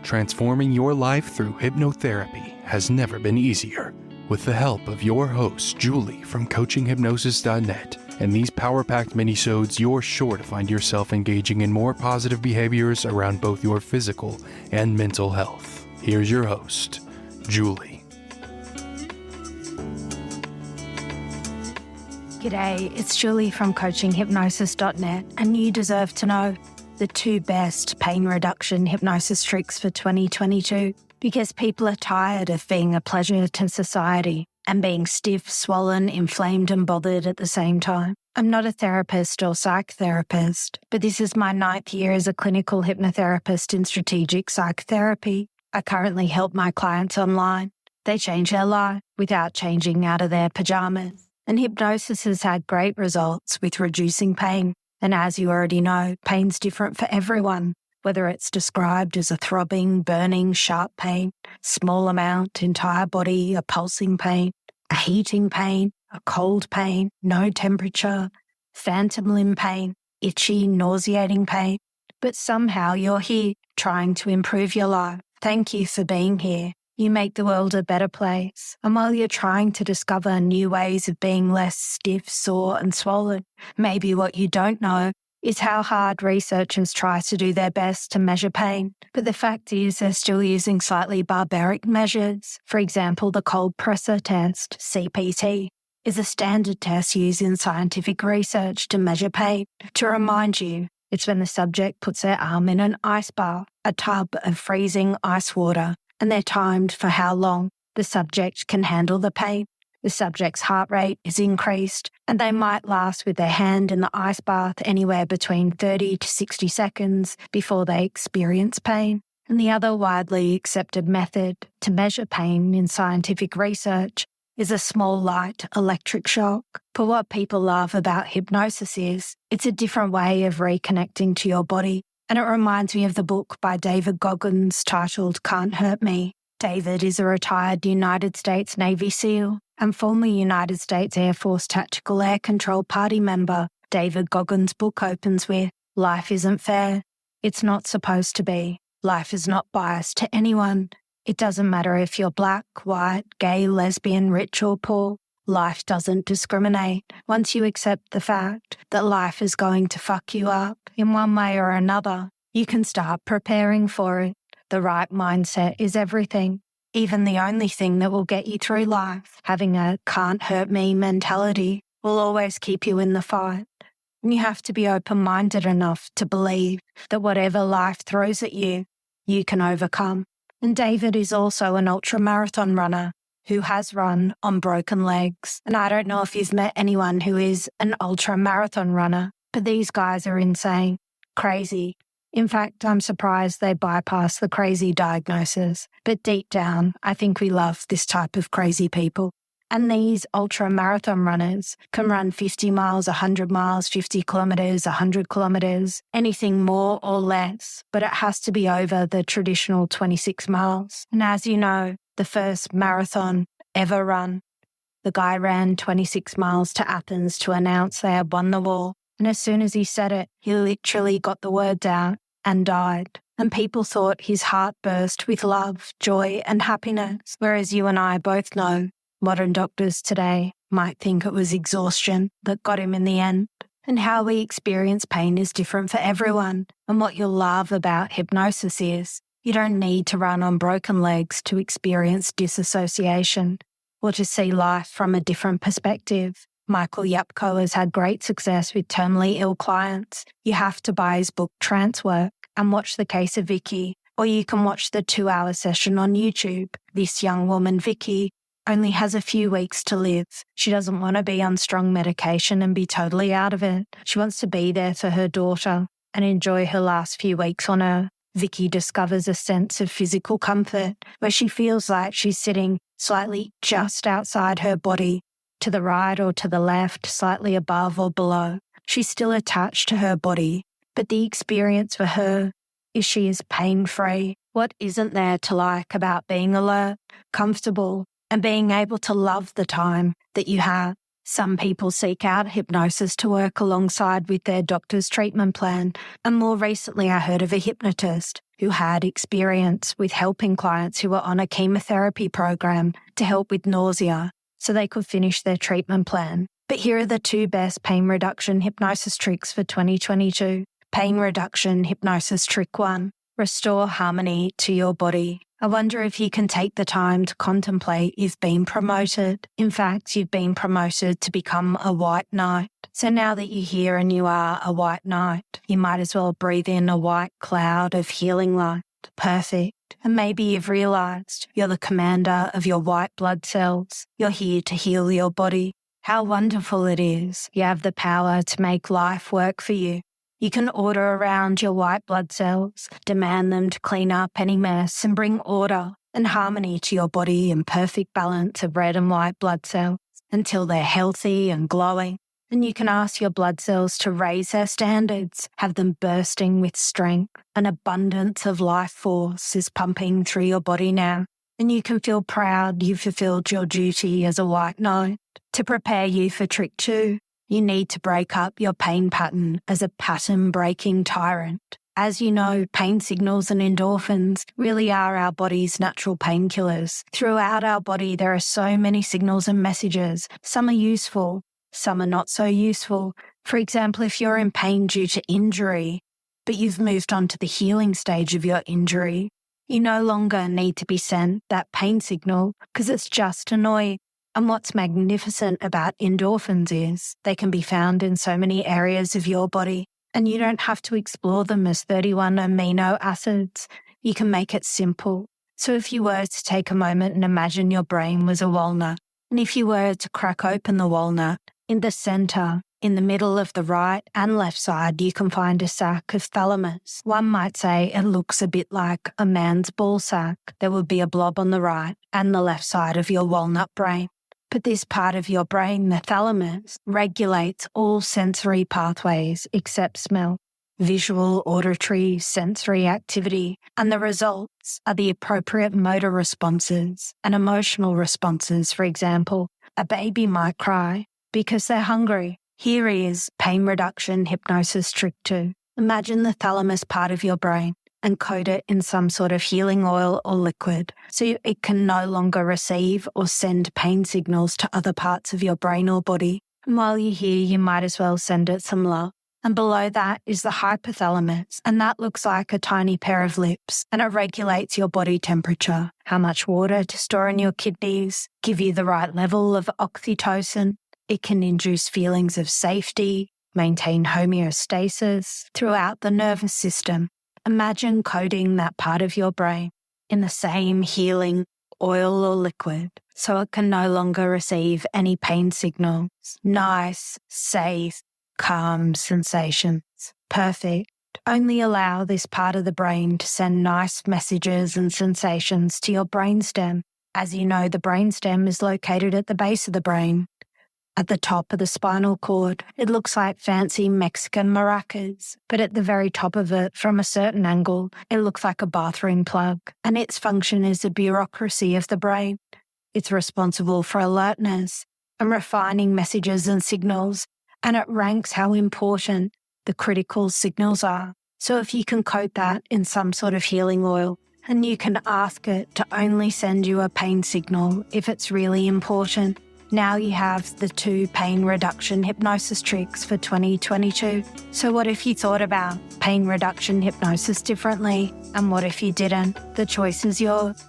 Transforming your life through hypnotherapy has never been easier. With the help of your host, Julie from coachinghypnosis.net, and these power-packed minisodes, you're sure to find yourself engaging in more positive behaviors around both your physical and mental health. Here's your host, Julie. G'day, it's Julie from coachinghypnosis.net, and you deserve to know the 2 best pain reduction hypnosis tricks for 2022, because people are tired of being a pleasure to society and being stiff, swollen, inflamed and bothered at the same time. I'm not a therapist or psychotherapist, but this is my 9th year as a clinical hypnotherapist in strategic psychotherapy. I currently help my clients online. They change their life without changing out of their pajamas. And hypnosis has had great results with reducing pain. And as you already know, pain's different for everyone, whether it's described as a throbbing, burning, sharp pain, small amount, entire body, a pulsing pain, a heating pain, a cold pain, no temperature, phantom limb pain, itchy, nauseating pain. But somehow you're here trying to improve your life. Thank you for being here. You make the world a better place. And while you're trying to discover new ways of being less stiff, sore and swollen, maybe what you don't know is how hard researchers try to do their best to measure pain. But the fact is they're still using slightly barbaric measures. For example, the cold pressor test, CPT, is a standard test used in scientific research to measure pain. To remind you, it's when the subject puts their arm in an ice bath, a tub of freezing ice water, and they're timed for how long the subject can handle the pain. The subject's heart rate is increased, and they might last with their hand in the ice bath anywhere between 30 to 60 seconds before they experience pain. And the other widely accepted method to measure pain in scientific research is a small light electric shock. But what people love about hypnosis is it's a different way of reconnecting to your body. And it reminds me of the book by David Goggins titled Can't Hurt Me. David is a retired United States Navy SEAL and former United States Air Force Tactical Air Control Party member. David Goggins' book opens with, "Life isn't fair. It's not supposed to be. Life is not biased to anyone. It doesn't matter if you're black, white, gay, lesbian, rich or poor. Life doesn't discriminate. Once you accept the fact that life is going to fuck you up in one way or another, you can start preparing for it. The right mindset is everything, even the only thing that will get you through life. Having a can't hurt me mentality will always keep you in the fight. And you have to be open-minded enough to believe that whatever life throws at you, you can overcome." And David is also an ultra-marathon runner who has run on broken legs. And I don't know if you've met anyone who is an ultra-marathon runner, but these guys are insane, crazy. In fact, I'm surprised they bypass the crazy diagnosis. But deep down, I think we love this type of crazy people. And these ultra-marathon runners can run 50 miles, 100 miles, 50 kilometers, 100 kilometers, anything more or less, but it has to be over the traditional 26 miles. And as you know, the first marathon ever run, the guy ran 26 miles to Athens to announce they had won the war. And as soon as he said it, he literally got the words out and died. And people thought his heart burst with love, joy and happiness. Whereas you and I both know modern doctors today might think it was exhaustion that got him in the end. And how we experience pain is different for everyone. And what you'll love about hypnosis is you don't need to run on broken legs to experience disassociation or to see life from a different perspective. Michael Yapko has had great success with terminally ill clients. You have to buy his book Trance Work and watch The Case of Vicky, or you can watch the 2-hour session on YouTube. This young woman, Vicky, only has a few weeks to live. She doesn't want to be on strong medication and be totally out of it. She wants to be there for her daughter and enjoy her last few weeks on Earth. Vicky discovers a sense of physical comfort where she feels like she's sitting slightly just outside her body, to the right or to the left, slightly above or below. She's still attached to her body, but the experience for her is she is pain-free. What isn't there to like about being alert, comfortable, and being able to love the time that you have? Some people seek out hypnosis to work alongside with their doctor's treatment plan, and more recently I heard of a hypnotist who had experience with helping clients who were on a chemotherapy program to help with nausea so they could finish their treatment plan. But here are the 2 best pain reduction hypnosis tricks for 2022. Pain reduction hypnosis trick 1. Restore harmony to your body. I wonder if you can take the time to contemplate you've been promoted. In fact, you've been promoted to become a white knight. So now that you're here and you are a white knight, you might as well breathe in a white cloud of healing light. Perfect. And maybe you've realized you're the commander of your white blood cells. You're here to heal your body. How wonderful it is. You have the power to make life work for you. You can order around your white blood cells, demand them to clean up any mess and bring order and harmony to your body in perfect balance of red and white blood cells until they're healthy and glowing. And you can ask your blood cells to raise their standards, have them bursting with strength. An abundance of life force is pumping through your body now. And you can feel proud you fulfilled your duty as a white knight. To prepare you for trick 2, you need to break up your pain pattern as a pattern-breaking tyrant. As you know, pain signals and endorphins really are our body's natural painkillers. Throughout our body, there are so many signals and messages. Some are useful, some are not so useful. For example, if you're in pain due to injury, but you've moved on to the healing stage of your injury, you no longer need to be sent that pain signal because it's just annoying. And what's magnificent about endorphins is they can be found in so many areas of your body, and you don't have to explore them as 31 amino acids. You can make it simple. So if you were to take a moment and imagine your brain was a walnut, and if you were to crack open the walnut, in the center, in the middle of the right and left side, you can find a sac of thalamus. One might say it looks a bit like a man's ball sack. There would be a blob on the right and the left side of your walnut brain. But this part of your brain, the thalamus, regulates all sensory pathways except smell, visual, auditory, sensory activity, and the results are the appropriate motor responses and emotional responses. For example, a baby might cry because they're hungry. Here is pain reduction hypnosis trick 2. Imagine the thalamus part of your brain and coat it in some sort of healing oil or liquid so it can no longer receive or send pain signals to other parts of your brain or body. And while you're here, you might as well send it some love. And below that is the hypothalamus, and that looks like a tiny pair of lips, and it regulates your body temperature, how much water to store in your kidneys, give you the right level of oxytocin. It can induce feelings of safety, maintain homeostasis throughout the nervous system. Imagine coating that part of your brain in the same healing oil or liquid so it can no longer receive any pain signals. Nice, safe, calm sensations. Perfect. Only allow this part of the brain to send nice messages and sensations to your brainstem. As you know, the brainstem is located at the base of the brain, at the top of the spinal cord. It looks like fancy Mexican maracas, but at the very top of it, from a certain angle, it looks like a bathroom plug, and its function is the bureaucracy of the brain. It's responsible for alertness and refining messages and signals, and it ranks how important the critical signals are. So if you can coat that in some sort of healing oil, and you can ask it to only send you a pain signal if it's really important, now you have the 2 pain reduction hypnosis tricks for 2022. So what if you thought about pain reduction hypnosis differently? And what if you didn't? The choice is yours.